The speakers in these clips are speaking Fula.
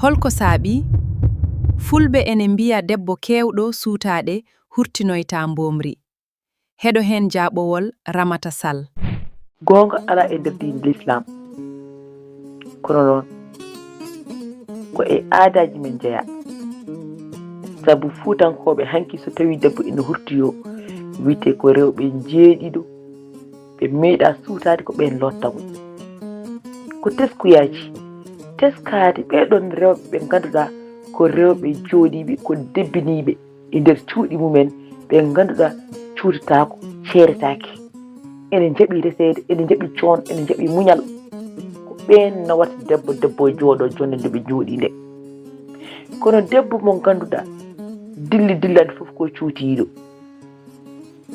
Holko saabi fulɓe ene mbiya debbo keewɗo suutaade hurtinoytaa mboomri. Heɗo hen jaɓowol Ramata Sall. Gonga ala e nder diine l'islam kono noon ko e aadaji men jeya sabu fuutankoɓe hanki so tawi debbo ina hurtiyo wite ko rewɓe jeeɗiɗo ɓe meeɗa suutade ko ɓen lottamo ko teskuyaji teskade ɓeɗon rewɓe ɓe ganduɗa ko rewɓe jooɗiɓe ko debbiniɓe e nder cuuɗi mumen ɓe ganduɗa cuutatako ceeretake ene jaɓi resede ene jaɓi coon ene jaɓi muñal ko ɓen nawata debbo jooɗo jonde nde ɓe jooɗi nde kono debbo mo ganduɗa dillade fof ko cuutiɗo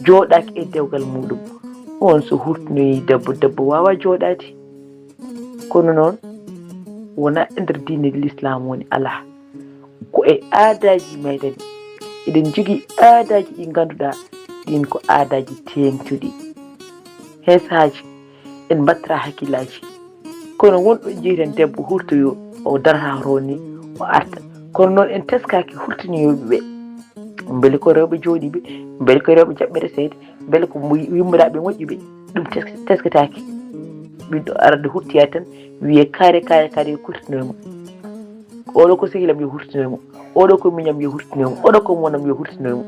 jooɗaki e dewgal muɗum on so hurtinoyi debbo wawa jooɗade kono noon wona e nder diine l'islam woni ala ko e aadaji meɗen eɗen jogui aadaji ɗi ganduɗa ɗin ko aadaji tengtuɗi hen saaji en battara hakkillaji kono wonɗo jeeyten debbo hurtoyo o darata roni o arta kono noon en teskaki hurtinoyoɓeɓe beele ko rewɓe jooɗiɓe beele ko rewɓe jaɓɓe resede beele ko yummiraɓe moƴƴuɓe ɗum teskataki ɓiɗɗo arde hurtoya tan wiye kaare hurtinoymo oɗo ko sehilam yo hurtinoymo oɗo ko miñam yo hurtinoymo oɗo ko monam yo hurtinoymo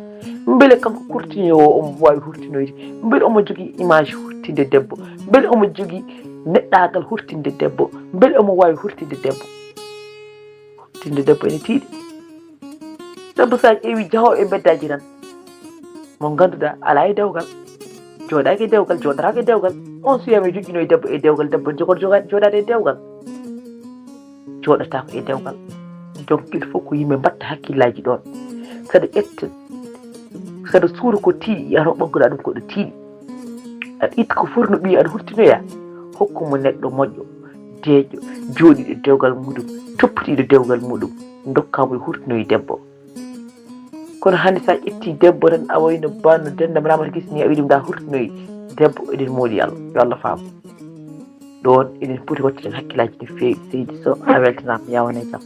beele kanko hurtinoyo omo wawi hurtinoyde beele omo jogui image hurtinde debbo beele omo jogui neɗɗagal hurtinde debbo beele omo wawi hurtinde debbo ene tiiɗi sabu sa ƴeewi jahowo e beddaji tan mo ganduɗa ala e dewgal jooɗaki e dewgal jooɗatako e dewgal on suyama joƴƴinoye debbo e dewgal debbo joɗade e dewgal jooɗatako e dewgal donc il faut ko yimɓe mbatta hakkillaji ɗon saɗa ƴetta saɗa suura ko tiiɗi aɗa ɓagguɗa ɗum koɗo tiiɗi aɗa itta ko foti no ɓiya aɗa hurtinoya hokkumo neɗɗo moƴƴo deeƴo jooɗiɗo dewgal muɗum toppitiɗo dewgal muɗum dokkamo e hurtinoye debbo kono hande sa ƴetti debbo tan a wayno banno dendam Ramata Gis ni a wi ɗum da hurtinoye debbo eɗen moodi Allah yo Allah faamo ɗon eɗen poti wattuden hakkillaji no feewi seydi Sow a weltanama yawone jaam